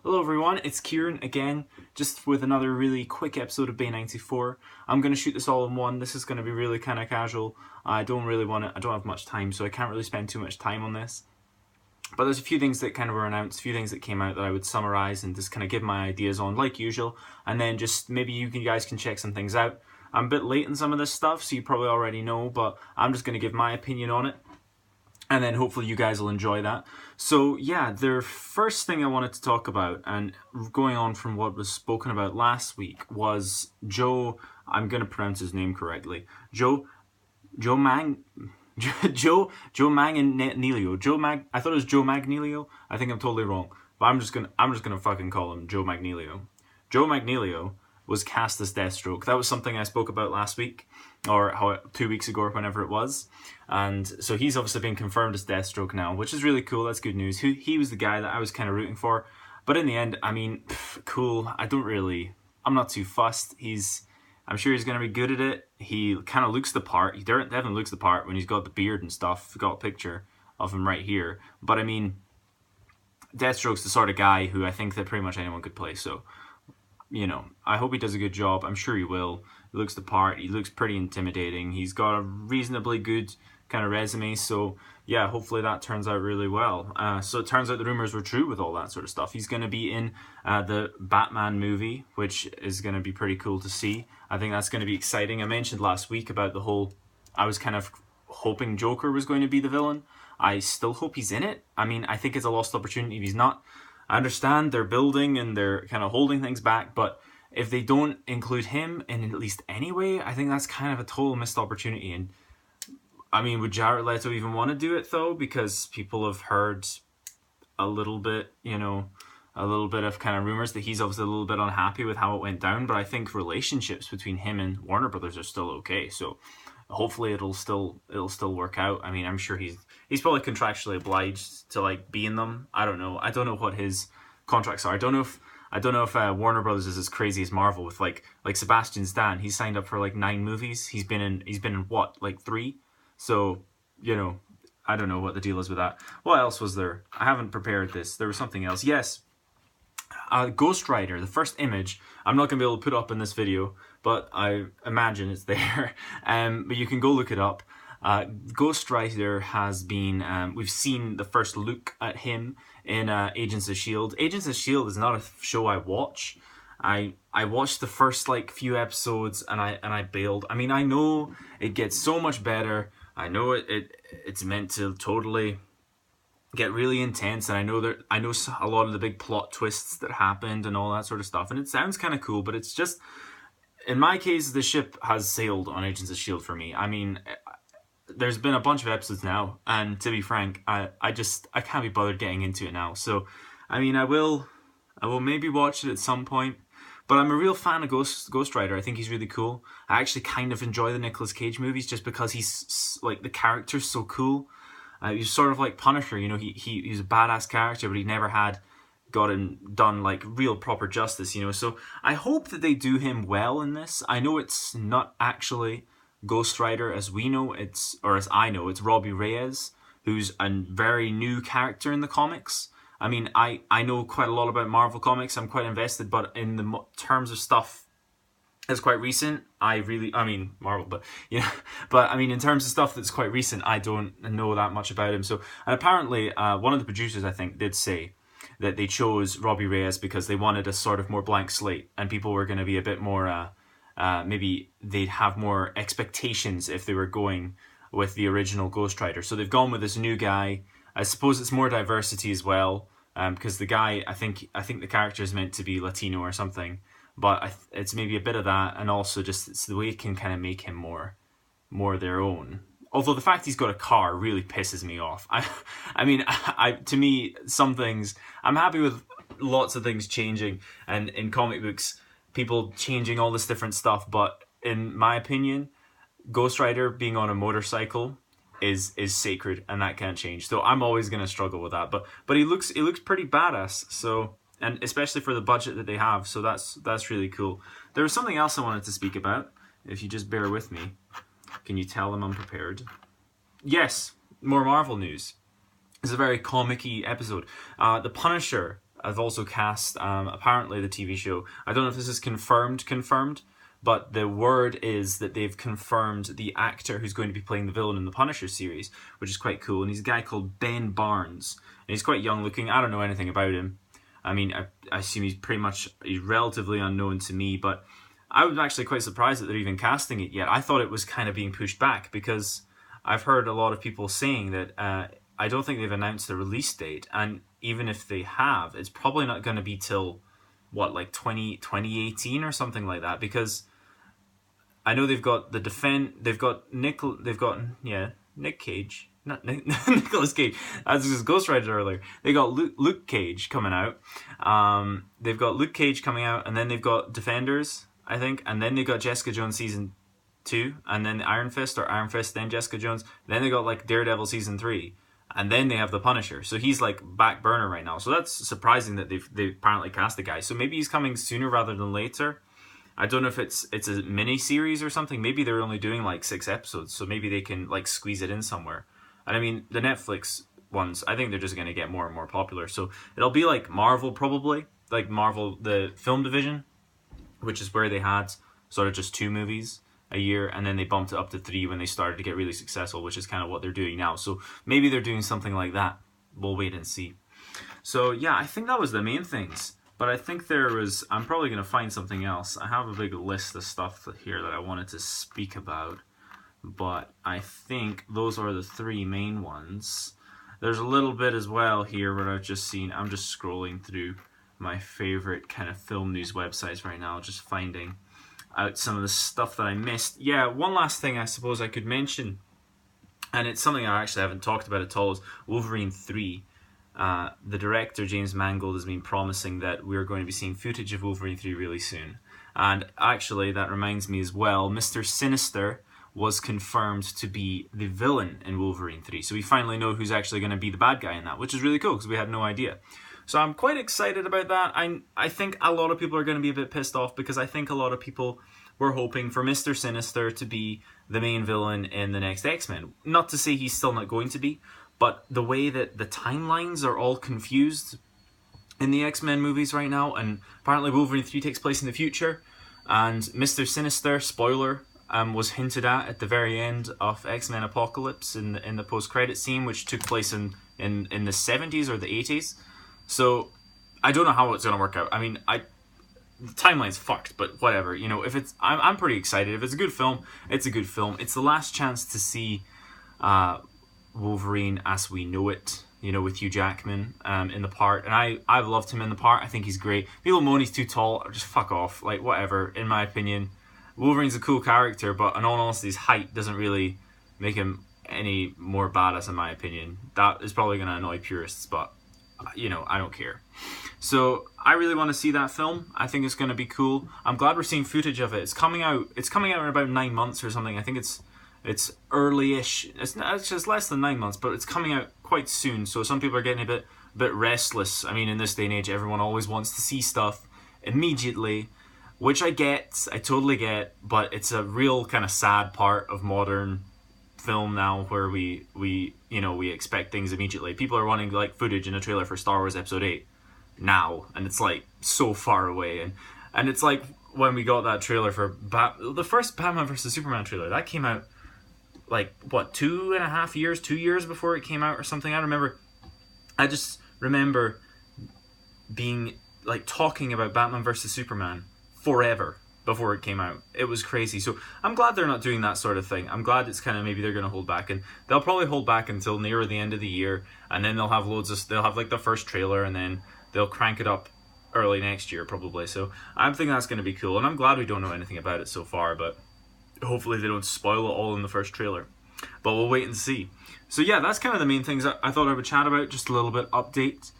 Hello everyone, it's Kieran again, just with another really quick episode of Bay94. I'm going to shoot this all in one. This is going to be really kind of casual. I don't have much time, so I can't really spend too much time on this. But there's a few things that kind of were announced, a few things that came out that I would summarize and just kind of give my ideas on, like usual. And then just maybe you guys can check some things out. I'm a bit late in some of this stuff, so you probably already know, but I'm just going to give my opinion on it. And then hopefully you guys will enjoy that. So yeah, the first thing I wanted to talk about, and going on from what was spoken about last week, was Joe, I'm going to pronounce his name correctly, Joe Manganiello. I thought it was Joe Manganiello. I think I'm totally wrong. But I'm just gonna fucking call him Joe Manganiello. Joe Manganiello was cast as Deathstroke. That was something I spoke about last week, or 2 weeks ago, or whenever it was. And so he's obviously been confirmed as Deathstroke now, which is really cool. That's good news. He was the guy that I was kind of rooting for. But in the end, I mean, cool. I'm not too fussed. I'm sure he's going to be good at it. He kind of looks the part. He definitely looks the part when he's got the beard and stuff. We've got a picture of him right here. But I mean, Deathstroke's the sort of guy who I think that pretty much anyone could play. So, you know, I hope he does a good job. I'm sure he will. He looks the part. He looks pretty intimidating. He's got a reasonably good kind of resume. So, yeah, hopefully that turns out really well. So it turns out the rumors were true with all that sort of stuff. He's going to be in the Batman movie, which is going to be pretty cool to see. I think that's going to be exciting. I mentioned last week about I was kind of hoping Joker was going to be the villain. I still hope he's in it. I mean, I think it's a lost opportunity if he's not. I understand they're building and they're kind of holding things back, but if they don't include him in at least any way, I think that's kind of a total missed opportunity. And I mean, would Jared Leto even want to do it though? Because people have heard a little bit of kind of rumors that he's obviously a little bit unhappy with how it went down. But I think relationships between him and Warner Brothers are still okay. So hopefully it'll still work out. I mean, I'm sure he's probably contractually obliged to like be in them. I don't know what his contracts are. I don't know if Warner Brothers is as crazy as Marvel with like Sebastian Stan. He's signed up for like 9 movies. He's been in what, like 3? So, you know, I don't know what the deal is with that. What else was there? I haven't prepared this. There was something else. Yes. Ghost Rider, the first image, I'm not going to be able to put up in this video, but I imagine it's there. But you can go look it up. Ghost Rider has been, we've seen the first look at him in Agents of S.H.I.E.L.D. Agents of S.H.I.E.L.D. is not a show I watch. I watched the first like few episodes and I bailed. I mean, I know it gets so much better. I know it's meant to totally get really intense, and I know a lot of the big plot twists that happened and all that sort of stuff, and it sounds kind of cool, but it's just, in my case, the ship has sailed on Agents of S.H.I.E.L.D. for me. I mean, there's been a bunch of episodes now, and to be frank, I can't be bothered getting into it now. So, I mean, I will maybe watch it at some point, but I'm a real fan of Ghost Rider. I think he's really cool. I actually kind of enjoy the Nicolas Cage movies just because he's like, the character's so cool. He's sort of like Punisher, you know. He's a badass character, but he never had gotten done like real proper justice, you know. So I hope that they do him well in this. I know it's not actually Ghost Rider as we know, as I know, it's Robbie Reyes, who's a very new character in the comics. I mean, I know quite a lot about Marvel comics. I'm quite invested, but in the terms of stuff that's quite recent, Marvel, but you know, but I mean, in terms of stuff that's quite recent, I don't know that much about him. So, and apparently, one of the producers, I think, did say that they chose Robbie Reyes because they wanted a sort of more blank slate, and people were going to be a bit more, maybe they'd have more expectations if they were going with the original Ghost Rider. So they've gone with this new guy. I suppose it's more diversity as well, because the guy, I think the character is meant to be Latino or something. But it's maybe a bit of that, and also just it's the way it can kind of make him more their own. Although the fact he's got a car really pisses me off. I mean, to me, some things, I'm happy with lots of things changing, and in comic books, people changing all this different stuff. But in my opinion, Ghost Rider being on a motorcycle is sacred, and that can't change. So I'm always gonna struggle with that. But he looks pretty badass. So. And especially for the budget that they have, so that's really cool. There was something else I wanted to speak about, if you just bear with me. Can you tell I'm unprepared? Yes, more Marvel news. It's a very comic-y episode. The Punisher have also cast, apparently, the TV show. I don't know if this is confirmed, but the word is that they've confirmed the actor who's going to be playing the villain in the Punisher series, which is quite cool. And he's a guy called Ben Barnes. And he's quite young looking. I don't know anything about him. I mean, I assume he's relatively unknown to me, but I was actually quite surprised that they're even casting it yet. I thought it was kind of being pushed back because I've heard a lot of people saying that I don't think they've announced the release date, and even if they have, it's probably not going to be till, like 2018 or something like that, because I know they've got Nick Cage. Not Nicolas Cage. I was just Ghost Rider earlier. They got Luke Cage coming out. They've got Luke Cage coming out, and then they've got Defenders, I think, and then they've got Jessica Jones season 2, and then Iron Fist, then Jessica Jones. Then they got like Daredevil season 3, and then they have the Punisher. So he's like back burner right now. So that's surprising that they apparently cast the guy. So maybe he's coming sooner rather than later. I don't know if it's a mini series or something. Maybe they're only doing like 6 episodes, so maybe they can like squeeze it in somewhere. And I mean, the Netflix ones, I think they're just going to get more and more popular. So it'll be like Marvel, probably. Like Marvel, the film division, which is where they had sort of just 2 movies a year. And then they bumped it up to 3 when they started to get really successful, which is kind of what they're doing now. So maybe they're doing something like that. We'll wait and see. So yeah, I think that was the main things. But I think I'm probably going to find something else. I have a big list of stuff here that I wanted to speak about. But I think those are the 3 main ones. There's a little bit as well here where I've just seen. I'm just scrolling through my favorite kind of film news websites right now, just finding out some of the stuff that I missed. Yeah, one last thing I suppose I could mention, and it's something I actually haven't talked about at all, is Wolverine 3. The director, James Mangold, has been promising that we're going to be seeing footage of Wolverine 3 really soon. And actually, that reminds me as well, Mr. Sinister was confirmed to be the villain in Wolverine 3. So we finally know who's actually going to be the bad guy in that, which is really cool because we had no idea. So I'm quite excited about that. I think a lot of people are going to be a bit pissed off because I think a lot of people were hoping for Mr. Sinister to be the main villain in the next X-Men. Not to say he's still not going to be, but the way that the timelines are all confused in the X-Men movies right now, and apparently Wolverine 3 takes place in the future, and Mr. Sinister, spoiler, was hinted at the very end of X-Men Apocalypse in the post-credit scene, which took place in the 70s or the 80s. So I don't know how it's going to work out. I mean, the timeline's fucked, but whatever. You know, if it's, I'm pretty excited. If it's a good film, it's a good film. It's the last chance to see Wolverine as we know it, you know, with Hugh Jackman in the part. And I've loved him in the part. I think he's great. People moan he's too tall. Just fuck off. Like, whatever, in my opinion. Wolverine's a cool character, but in all honesty, his height doesn't really make him any more badass, in my opinion. That is probably going to annoy purists, but, you know, I don't care. So, I really want to see that film. I think it's going to be cool. I'm glad we're seeing footage of it. It's coming out in about 9 months or something. I think it's early-ish. It's just less than 9 months, but it's coming out quite soon. So some people are getting a bit restless. I mean, in this day and age, everyone always wants to see stuff immediately, which I totally get, but it's a real kind of sad part of modern film now, where we expect things immediately. People are wanting like footage in a trailer for Star Wars Episode 8 now, and it's like so far away, and it's like when we got that trailer for the first Batman vs Superman trailer that came out like what 2.5 years, 2 years before it came out or something. I just remember being like talking about Batman vs Superman forever before it came out. It was crazy. So I'm glad they're not doing that sort of thing. I'm glad it's kind of, maybe they're going to hold back, and they'll probably hold back until near the end of the year, and then they'll have like the first trailer, and then they'll crank it up early next year probably. So I'm thinking that's going to be cool, and I'm glad we don't know anything about it so far, but hopefully they don't spoil it all in the first trailer. But we'll wait and see. So yeah, that's kind of the main things I thought I would chat about, just a little bit update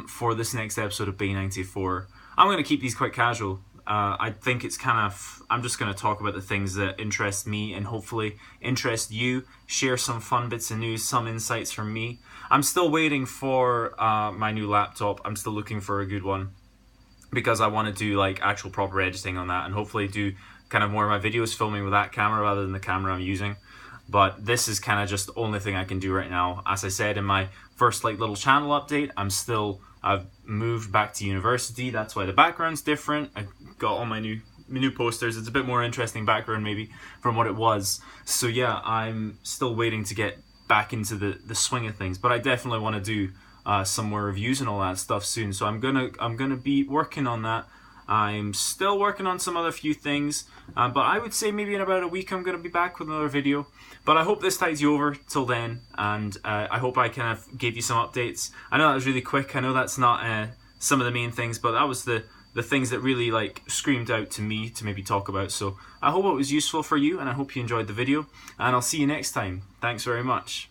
for this next episode of Bay94. I'm going to keep these quite casual. I think it's kind of, I'm just going to talk about the things that interest me and hopefully interest you, share some fun bits of news, some insights from me. I'm still waiting for my new laptop. I'm still looking for a good one because I want to do like actual proper editing on that, and hopefully do kind of more of my videos filming with that camera rather than the camera I'm using. But this is kind of just the only thing I can do right now. As I said in my first like little channel update, I'm still I've moved back to university. That's why the background's different. I got all my new posters. It's a bit more interesting background maybe from what it was. So yeah, I'm still waiting to get back into the swing of things, but I definitely want to do some more reviews and all that stuff soon. So I'm gonna be working on that. I'm still working on some other few things, but I would say maybe in about a week I'm going to be back with another video. But I hope this tides you over till then, and I hope I kind of gave you some updates. I know that was really quick. I know that's not some of the main things, but that was the things that really like screamed out to me to maybe talk about. So I hope it was useful for you, and I hope you enjoyed the video, and I'll see you next time. Thanks very much.